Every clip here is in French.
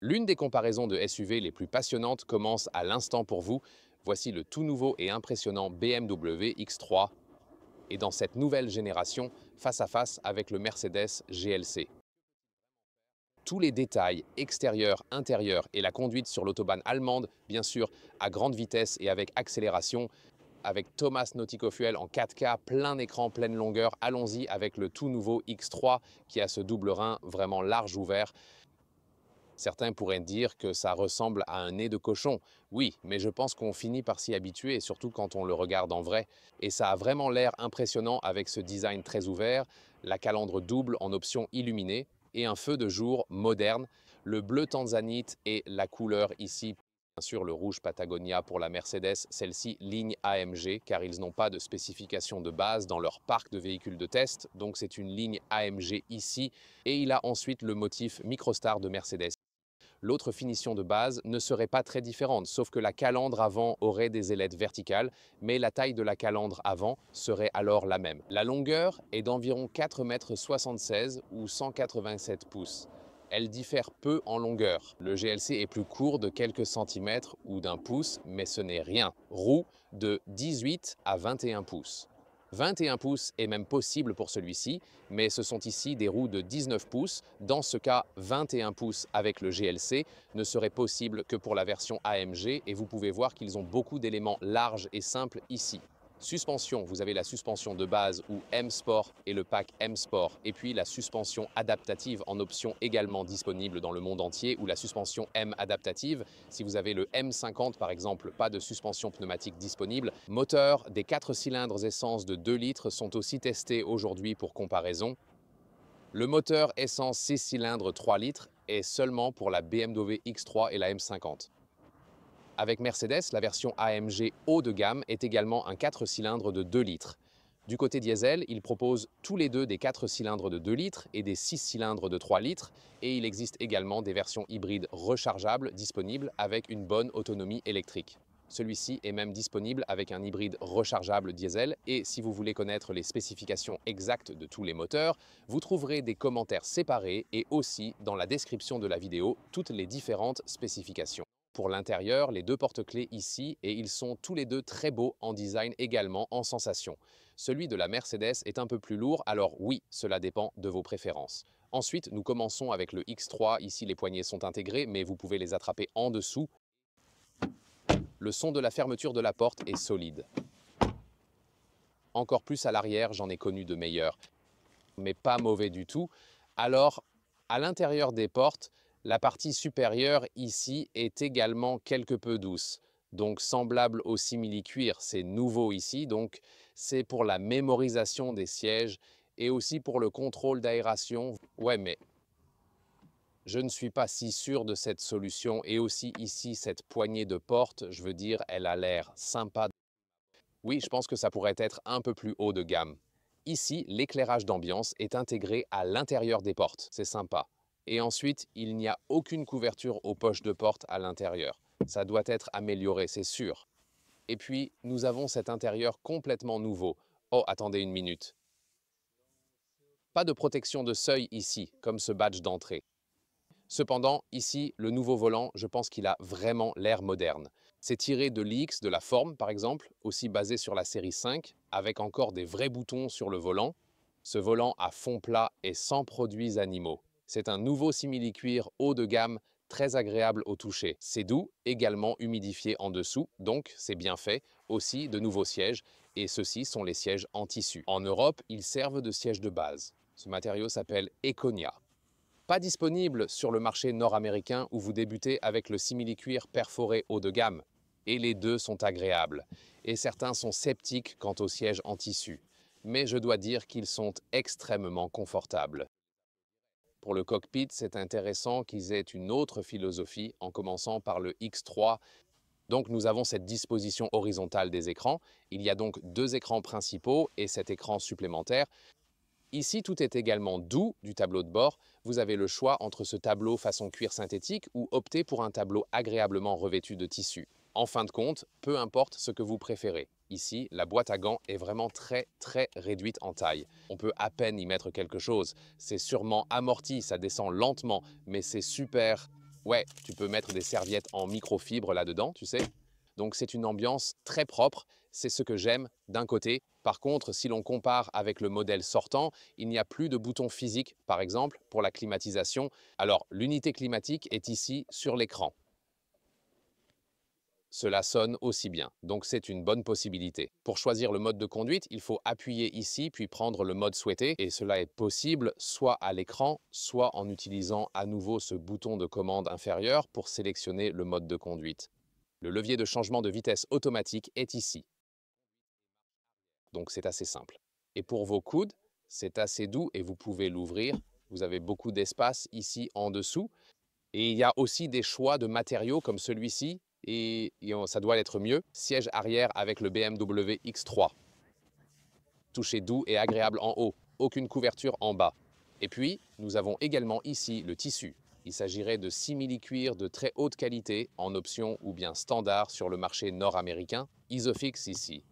L'une des comparaisons de SUV les plus passionnantes commence à l'instant pour vous. Voici le tout nouveau et impressionnant BMW X3 et dans cette nouvelle génération, face à face avec le Mercedes GLC. Tous les détails, extérieurs, intérieurs et la conduite sur l'autobahn allemande, bien sûr, à grande vitesse et avec accélération, avec Thomas Nautico Fuel en 4K, plein écran, pleine longueur. Allons-y avec le tout nouveau X3 qui a ce double rein vraiment large ouvert. Certains pourraient dire que ça ressemble à un nez de cochon. Oui, mais je pense qu'on finit par s'y habituer, surtout quand on le regarde en vrai. Et ça a vraiment l'air impressionnant avec ce design très ouvert, la calandre double en option illuminée et un feu de jour moderne, le bleu tanzanite et la couleur ici, bien sûr le rouge Patagonia pour la Mercedes, celle-ci ligne AMG, car ils n'ont pas de spécification de base dans leur parc de véhicules de test, donc c'est une ligne AMG ici. Et il a ensuite le motif Microstar de Mercedes. L'autre finition de base ne serait pas très différente, sauf que la calandre avant aurait des ailettes verticales, mais la taille de la calandre avant serait alors la même. La longueur est d'environ 4,76 m ou 187 pouces. Elle diffère peu en longueur. Le GLC est plus court de quelques centimètres ou d'un pouce, mais ce n'est rien. Roue de 18 à 21 pouces. 21 pouces est même possible pour celui-ci, mais ce sont ici des roues de 19 pouces. Dans ce cas, 21 pouces avec le GLC ne serait possible que pour la version AMG et vous pouvez voir qu'ils ont beaucoup d'éléments larges et simples ici. Suspension, vous avez la suspension de base ou M Sport et le pack M Sport, et puis la suspension adaptative en option également disponible dans le monde entier, ou la suspension M adaptative. Si vous avez le M50 par exemple, pas de suspension pneumatique disponible. Moteur, des 4 cylindres essence de 2 litres sont aussi testés aujourd'hui pour comparaison. Le moteur essence 6 cylindres 3 litres est seulement pour la BMW X3 et la M50. Avec Mercedes, la version AMG haut de gamme est également un 4 cylindres de 2 litres. Du côté diesel, ils proposent tous les deux des 4 cylindres de 2 litres et des 6 cylindres de 3 litres, et il existe également des versions hybrides rechargeables disponibles avec une bonne autonomie électrique. Celui-ci est même disponible avec un hybride rechargeable diesel, et si vous voulez connaître les spécifications exactes de tous les moteurs, vous trouverez des commentaires séparés et aussi dans la description de la vidéo toutes les différentes spécifications. Pour l'intérieur, les deux porte-clés ici, et ils sont tous les deux très beaux en design également en sensation. Celui de la Mercedes est un peu plus lourd, alors oui, cela dépend de vos préférences. Ensuite, nous commençons avec le X3. Ici, les poignées sont intégrées, mais vous pouvez les attraper en dessous. Le son de la fermeture de la porte est solide. Encore plus à l'arrière, j'en ai connu de meilleurs, mais pas mauvais du tout. Alors, à l'intérieur des portes, la partie supérieure ici est également quelque peu douce. Donc semblable au simili-cuir, c'est nouveau ici, donc c'est pour la mémorisation des sièges et aussi pour le contrôle d'aération. Ouais, mais je ne suis pas si sûr de cette solution, et aussi ici cette poignée de porte, je veux dire, elle a l'air sympa. Oui, je pense que ça pourrait être un peu plus haut de gamme. Ici, l'éclairage d'ambiance est intégré à l'intérieur des portes, c'est sympa. Et ensuite, il n'y a aucune couverture aux poches de porte à l'intérieur. Ça doit être amélioré, c'est sûr. Et puis, nous avons cet intérieur complètement nouveau. Oh, attendez une minute. Pas de protection de seuil ici, comme ce badge d'entrée. Cependant, ici, le nouveau volant, je pense qu'il a vraiment l'air moderne. C'est tiré de l'X, de la forme par exemple, aussi basé sur la série 5, avec encore des vrais boutons sur le volant. Ce volant à fond plat et sans produits animaux. C'est un nouveau simili-cuir haut de gamme, très agréable au toucher. C'est doux, également humidifié en dessous, donc c'est bien fait. Aussi de nouveaux sièges, et ceux-ci sont les sièges en tissu. En Europe, ils servent de sièges de base. Ce matériau s'appelle Econia. Pas disponible sur le marché nord-américain où vous débutez avec le simili-cuir perforé haut de gamme. Et les deux sont agréables. Et certains sont sceptiques quant aux sièges en tissu. Mais je dois dire qu'ils sont extrêmement confortables. Pour le cockpit, c'est intéressant qu'ils aient une autre philosophie, en commençant par le X3. Donc nous avons cette disposition horizontale des écrans. Il y a donc deux écrans principaux et cet écran supplémentaire. Ici, tout est également doux du tableau de bord. Vous avez le choix entre ce tableau façon cuir synthétique ou opter pour un tableau agréablement revêtu de tissu. En fin de compte, peu importe ce que vous préférez. Ici, la boîte à gants est vraiment très réduite en taille. On peut à peine y mettre quelque chose. C'est sûrement amorti, ça descend lentement, mais c'est super. Ouais, tu peux mettre des serviettes en microfibre là-dedans, tu sais. Donc c'est une ambiance très propre, c'est ce que j'aime d'un côté. Par contre, si l'on compare avec le modèle sortant, il n'y a plus de bouton physique, par exemple, pour la climatisation. Alors l'unité climatique est ici sur l'écran. Cela sonne aussi bien, donc c'est une bonne possibilité. Pour choisir le mode de conduite, il faut appuyer ici puis prendre le mode souhaité et cela est possible soit à l'écran, soit en utilisant à nouveau ce bouton de commande inférieur pour sélectionner le mode de conduite. Le levier de changement de vitesse automatique est ici, donc c'est assez simple. Et pour vos coudes, c'est assez doux et vous pouvez l'ouvrir. Vous avez beaucoup d'espace ici en dessous. Et il y a aussi des choix de matériaux comme celui-ci, et ça doit être mieux. Siège arrière avec le BMW X3. Toucher doux et agréable en haut, aucune couverture en bas. Et puis, nous avons également ici le tissu. Il s'agirait de simili-cuir de très haute qualité en option ou bien standard sur le marché nord-américain, Isofix ici.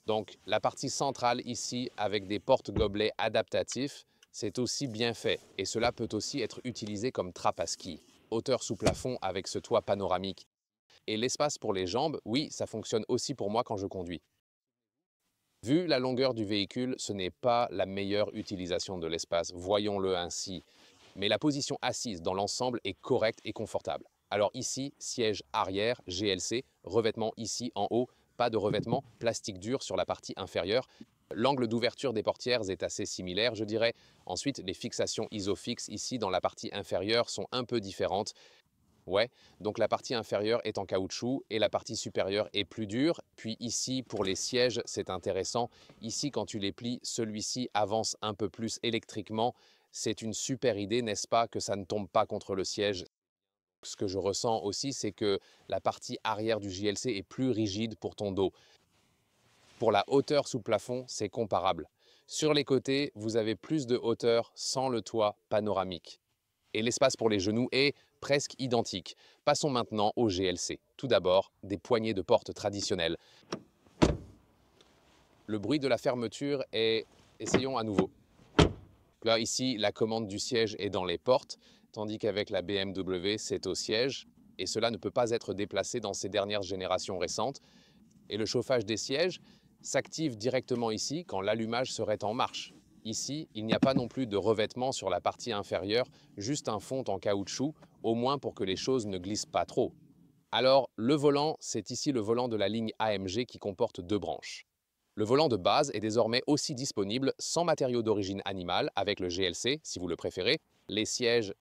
Donc la partie centrale ici avec des porte-gobelets adaptatifs, c'est aussi bien fait et cela peut aussi être utilisé comme trappe à ski. Hauteur sous plafond avec ce toit panoramique. Et l'espace pour les jambes, oui, ça fonctionne aussi pour moi quand je conduis. Vu la longueur du véhicule, ce n'est pas la meilleure utilisation de l'espace, voyons-le ainsi. Mais la position assise dans l'ensemble est correcte et confortable. Alors ici, siège arrière, GLC, revêtement ici en haut, pas de revêtement, plastique dur sur la partie inférieure. L'angle d'ouverture des portières est assez similaire, je dirais. Ensuite, les fixations Isofix ici dans la partie inférieure sont un peu différentes. Ouais, donc la partie inférieure est en caoutchouc et la partie supérieure est plus dure. Puis ici, pour les sièges, c'est intéressant. Ici, quand tu les plies, celui-ci avance un peu plus électriquement. C'est une super idée, n'est-ce pas, que ça ne tombe pas contre le siège. Ce que je ressens aussi, c'est que la partie arrière du JLC est plus rigide pour ton dos. Pour la hauteur sous plafond, c'est comparable. Sur les côtés, vous avez plus de hauteur sans le toit panoramique. Et l'espace pour les genoux est presque identique. Passons maintenant au GLC. Tout d'abord, des poignées de porte traditionnelles. Le bruit de la fermeture est... Essayons à nouveau. Là, ici, la commande du siège est dans les portes, tandis qu'avec la BMW, c'est au siège. Et cela ne peut pas être déplacé dans ces dernières générations récentes. Et le chauffage des sièges s'active directement ici quand l'allumage serait en marche. Ici, il n'y a pas non plus de revêtement sur la partie inférieure, juste un fond en caoutchouc, au moins pour que les choses ne glissent pas trop. Alors, le volant, c'est ici le volant de la ligne AMG qui comporte deux branches. Le volant de base est désormais aussi disponible sans matériaux d'origine animale avec le GLC, si vous le préférez. Les sièges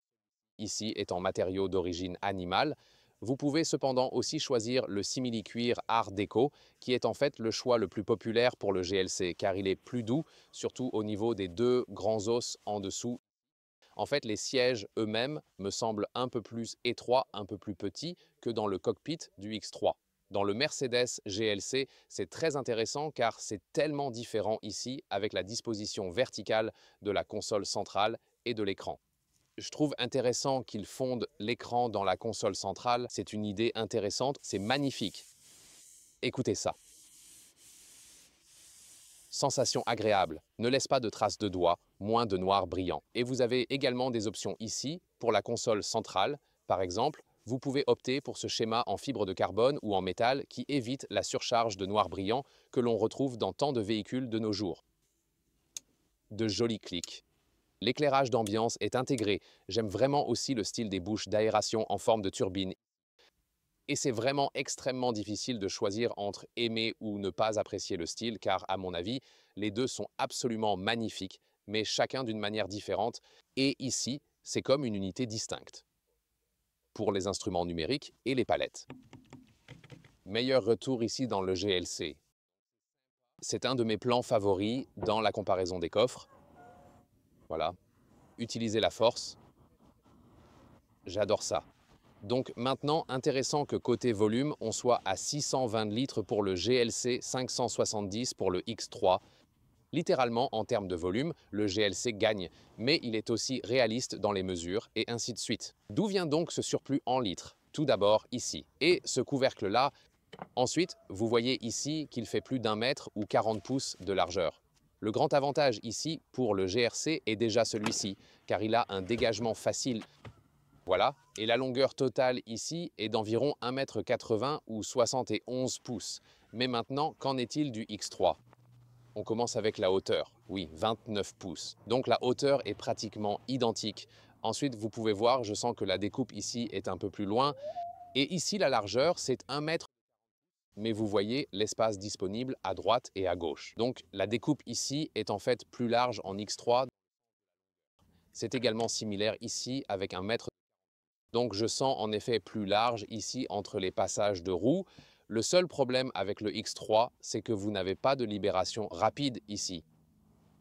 ici est en matériaux d'origine animale. Vous pouvez cependant aussi choisir le simili-cuir Art Déco, qui est en fait le choix le plus populaire pour le GLC, car il est plus doux, surtout au niveau des deux grands os en dessous. En fait, les sièges eux-mêmes me semblent un peu plus étroits, un peu plus petits que dans le cockpit du X3. Dans le Mercedes GLC, c'est très intéressant car c'est tellement différent ici avec la disposition verticale de la console centrale et de l'écran. Je trouve intéressant qu'ils fondent l'écran dans la console centrale. C'est une idée intéressante, c'est magnifique. Écoutez ça. Sensation agréable, ne laisse pas de traces de doigts, moins de noir brillant. Et vous avez également des options ici pour la console centrale. Par exemple, vous pouvez opter pour ce schéma en fibre de carbone ou en métal qui évite la surcharge de noir brillant que l'on retrouve dans tant de véhicules de nos jours. De jolis clics. L'éclairage d'ambiance est intégré. J'aime vraiment aussi le style des bouches d'aération en forme de turbine. Et c'est vraiment extrêmement difficile de choisir entre aimer ou ne pas apprécier le style, car à mon avis, les deux sont absolument magnifiques, mais chacun d'une manière différente. Et ici, c'est comme une unité distincte pour les instruments numériques et les palettes. Meilleur retour ici dans le GLC. C'est un de mes plans favoris dans la comparaison des coffres. Voilà. Utiliser la force. J'adore ça. Donc maintenant, intéressant que côté volume, on soit à 620 litres pour le GLC, 570 pour le X3. Littéralement, en termes de volume, le GLC gagne, mais il est aussi réaliste dans les mesures, et ainsi de suite. D'où vient donc ce surplus en litres? Tout d'abord ici. Et ce couvercle-là, ensuite, vous voyez ici qu'il fait plus d'1 mètre ou 40 pouces de largeur. Le grand avantage ici pour le GRC est déjà celui-ci, car il a un dégagement facile. Voilà, et la longueur totale ici est d'environ 1,80 m ou 71 pouces. Mais maintenant, qu'en est-il du X3? On commence avec la hauteur, oui, 29 pouces. Donc la hauteur est pratiquement identique. Ensuite, vous pouvez voir, je sens que la découpe ici est un peu plus loin. Et ici, la largeur, c'est 1 m. Mais vous voyez l'espace disponible à droite et à gauche. Donc la découpe ici est en fait plus large en X3. C'est également similaire ici avec 1 m. Donc je sens en effet plus large ici entre les passages de roues. Le seul problème avec le X3, c'est que vous n'avez pas de libération rapide ici.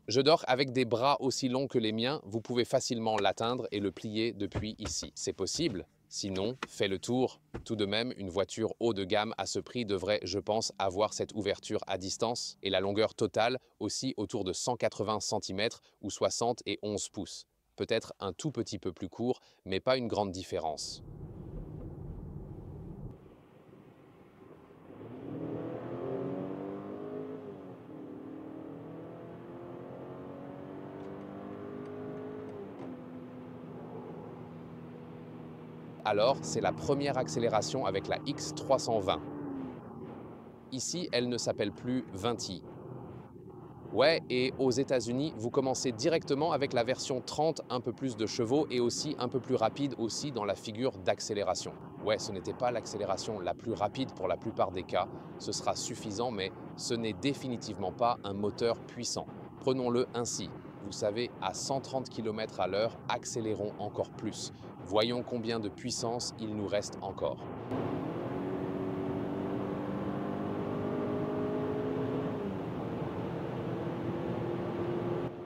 Je dors avec des bras aussi longs que les miens, vous pouvez facilement l'atteindre et le plier depuis ici. C'est possible. Sinon, fais le tour. Tout de même, une voiture haut de gamme à ce prix devrait, je pense, avoir cette ouverture à distance et la longueur totale aussi autour de 180 cm ou 71 pouces. Peut-être un tout petit peu plus court, mais pas une grande différence. Alors, c'est la première accélération avec la X320. Ici, elle ne s'appelle plus 20i. Ouais, et aux États-Unis, vous commencez directement avec la version 30, un peu plus de chevaux et aussi un peu plus rapide aussi dans la figure d'accélération. Ouais, ce n'était pas l'accélération la plus rapide pour la plupart des cas, ce sera suffisant, mais ce n'est définitivement pas un moteur puissant. Prenons-le ainsi. Vous savez, à 130 km/h, accélérons encore plus. Voyons combien de puissance il nous reste encore.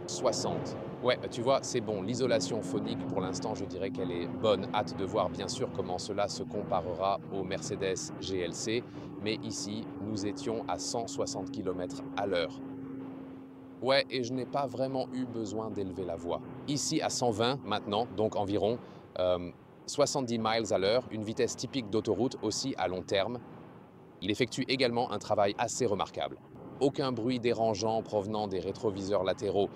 60. Ouais, tu vois, c'est bon. L'isolation phonique, pour l'instant, je dirais qu'elle est bonne. Hâte de voir, bien sûr, comment cela se comparera au Mercedes GLC. Mais ici, nous étions à 160 km à l'heure. Ouais, et je n'ai pas vraiment eu besoin d'élever la voix. Ici, à 120 maintenant, donc environ 70 miles à l'heure, une vitesse typique d'autoroute aussi à long terme. Il effectue également un travail assez remarquable. Aucun bruit dérangeant provenant des rétroviseurs latéraux.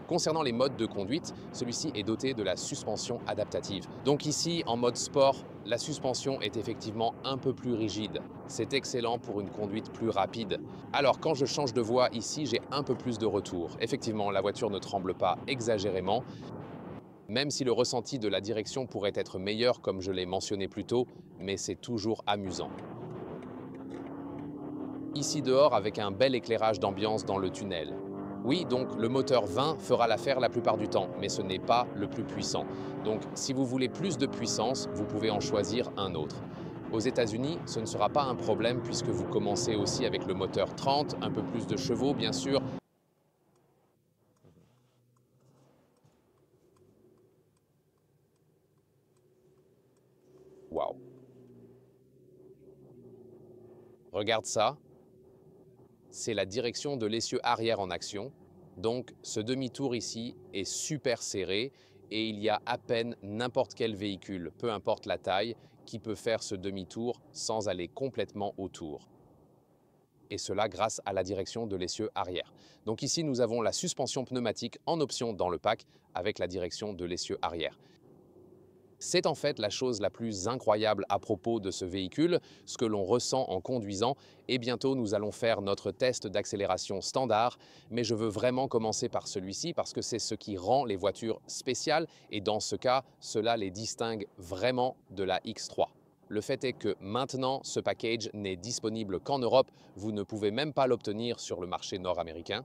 Concernant les modes de conduite, celui-ci est doté de la suspension adaptative. Donc ici, en mode sport, la suspension est effectivement un peu plus rigide. C'est excellent pour une conduite plus rapide. Alors quand je change de voie ici, j'ai un peu plus de retour. Effectivement, la voiture ne tremble pas exagérément, même si le ressenti de la direction pourrait être meilleur comme je l'ai mentionné plus tôt, mais c'est toujours amusant. Ici dehors avec un bel éclairage d'ambiance dans le tunnel. Oui, donc le moteur 20 fera l'affaire la plupart du temps, mais ce n'est pas le plus puissant. Donc si vous voulez plus de puissance, vous pouvez en choisir un autre. Aux États-Unis, ce ne sera pas un problème puisque vous commencez aussi avec le moteur 30, un peu plus de chevaux bien sûr. Waouh! Regarde ça, c'est la direction de l'essieu arrière en action. Donc ce demi-tour ici est super serré et il y a à peine n'importe quel véhicule, peu importe la taille, qui peut faire ce demi-tour sans aller complètement autour. Et cela grâce à la direction de l'essieu arrière. Donc ici, nous avons la suspension pneumatique en option dans le pack avec la direction de l'essieu arrière. C'est en fait la chose la plus incroyable à propos de ce véhicule, ce que l'on ressent en conduisant, et bientôt nous allons faire notre test d'accélération standard, mais je veux vraiment commencer par celui-ci parce que c'est ce qui rend les voitures spéciales et dans ce cas, cela les distingue vraiment de la X3. Le fait est que maintenant, ce package n'est disponible qu'en Europe, vous ne pouvez même pas l'obtenir sur le marché nord-américain.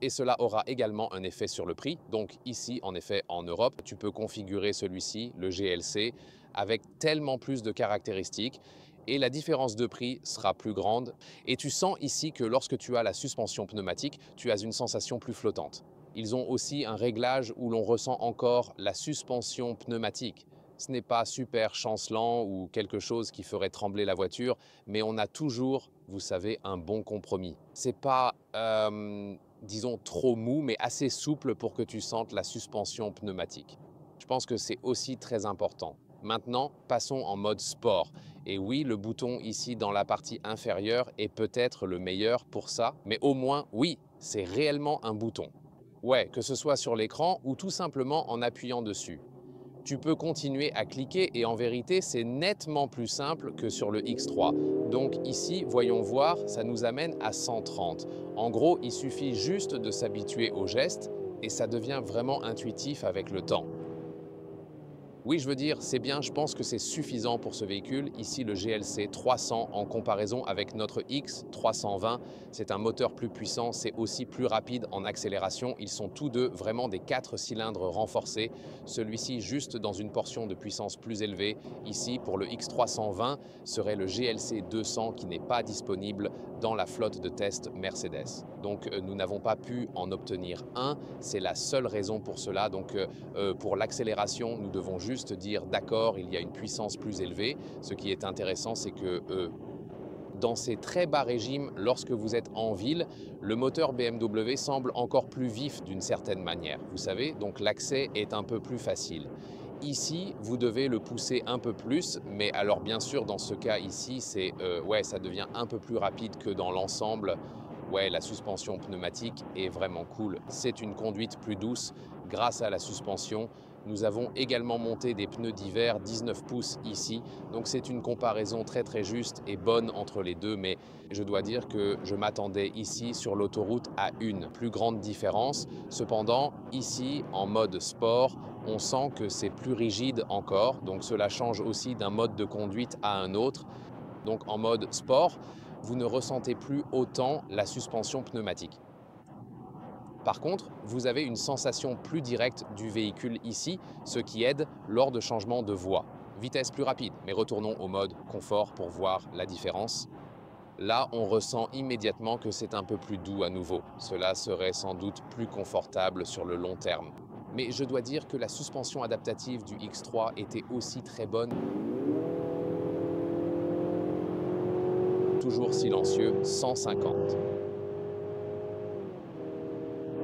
Et cela aura également un effet sur le prix. Donc ici, en effet, en Europe, tu peux configurer celui-ci, le GLC, avec tellement plus de caractéristiques et la différence de prix sera plus grande. Et tu sens ici que lorsque tu as la suspension pneumatique, tu as une sensation plus flottante. Ils ont aussi un réglage où l'on ressent encore la suspension pneumatique. Ce n'est pas super chancelant ou quelque chose qui ferait trembler la voiture, mais on a toujours, vous savez, un bon compromis. C'est pas disons, trop mou, mais assez souple pour que tu sentes la suspension pneumatique. Je pense que c'est aussi très important. Maintenant, passons en mode sport. Et oui, le bouton ici dans la partie inférieure est peut-être le meilleur pour ça, mais au moins, oui, c'est réellement un bouton. Ouais, que ce soit sur l'écran ou tout simplement en appuyant dessus. tu peux continuer à cliquer et en vérité, c'est nettement plus simple que sur le X3. Donc ici, voyons voir, ça nous amène à 130. En gros, il suffit juste de s'habituer au geste et ça devient vraiment intuitif avec le temps. Oui, je veux dire, c'est bien, je pense que c'est suffisant pour ce véhicule. Ici, le GLC 300 en comparaison avec notre X 320. C'est un moteur plus puissant, c'est aussi plus rapide en accélération. Ils sont tous deux vraiment des 4 cylindres renforcés. Celui-ci juste dans une portion de puissance plus élevée. Ici, pour le X 320, serait le GLC 200 qui n'est pas disponible dans la flotte de test Mercedes. Donc, nous n'avons pas pu en obtenir un. C'est la seule raison pour cela. Donc, pour l'accélération, nous devons juste dire d'accord, il y a une puissance plus élevée. Ce qui est intéressant, c'est que dans ces très bas régimes, lorsque vous êtes en ville, le moteur BMW semble encore plus vif d'une certaine manière. Vous savez, donc l'accès est un peu plus facile. Ici, vous devez le pousser un peu plus, mais alors bien sûr, dans ce cas ici, ouais, ça devient un peu plus rapide que dans l'ensemble. Ouais, la suspension pneumatique est vraiment cool. C'est une conduite plus douce grâce à la suspension. Nous avons également monté des pneus d'hiver 19 pouces ici, donc c'est une comparaison très juste et bonne entre les deux, mais je dois dire que je m'attendais ici sur l'autoroute à une plus grande différence. Cependant, ici, en mode sport, on sent que c'est plus rigide encore, donc cela change aussi d'un mode de conduite à un autre. Donc en mode sport, vous ne ressentez plus autant la suspension pneumatique. Par contre, vous avez une sensation plus directe du véhicule ici, ce qui aide lors de changements de voie. Vitesse plus rapide, mais retournons au mode confort pour voir la différence. Là, on ressent immédiatement que c'est un peu plus doux à nouveau. Cela serait sans doute plus confortable sur le long terme. Mais je dois dire que la suspension adaptative du X3 était aussi très bonne. Toujours silencieux, 150.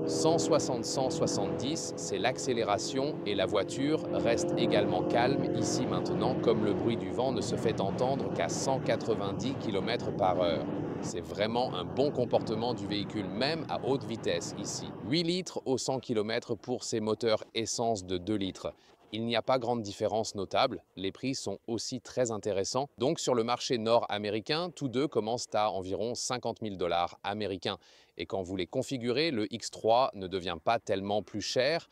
160-170, c'est l'accélération et la voiture reste également calme ici maintenant, comme le bruit du vent ne se fait entendre qu'à 190 km/h. C'est vraiment un bon comportement du véhicule, même à haute vitesse ici. 8 litres au 100 km pour ces moteurs essence de 2 litres. Il n'y a pas grande différence notable, les prix sont aussi très intéressants. Donc sur le marché nord-américain, tous deux commencent à environ 50 000 $ américains. Et quand vous les configurez, le X3 ne devient pas tellement plus cher.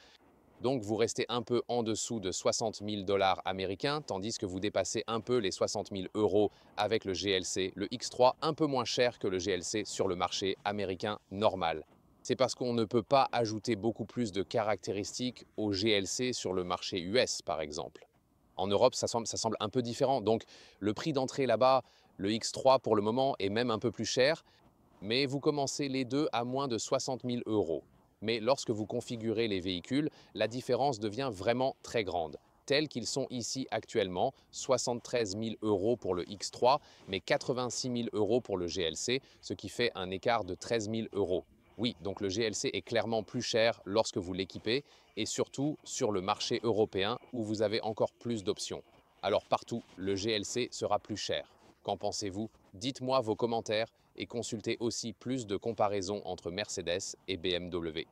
Donc vous restez un peu en dessous de 60 000 $ américains, tandis que vous dépassez un peu les 60 000 € avec le GLC, le X3 un peu moins cher que le GLC sur le marché américain normal. C'est parce qu'on ne peut pas ajouter beaucoup plus de caractéristiques au GLC sur le marché US par exemple. En Europe, ça semble un peu différent. Donc le prix d'entrée là-bas, le X3 pour le moment est même un peu plus cher, mais vous commencez les deux à moins de 60 000 €. Mais lorsque vous configurez les véhicules, la différence devient vraiment très grande. Tels qu'ils sont ici actuellement, 73 000 € pour le X3, mais 86 000 € pour le GLC, ce qui fait un écart de 13 000 €. Oui, donc le GLC est clairement plus cher lorsque vous l'équipez, et surtout sur le marché européen où vous avez encore plus d'options. Alors partout, le GLC sera plus cher. Qu'en pensez-vous? Dites-moi vos commentaires et consultez aussi plus de comparaisons entre Mercedes et BMW.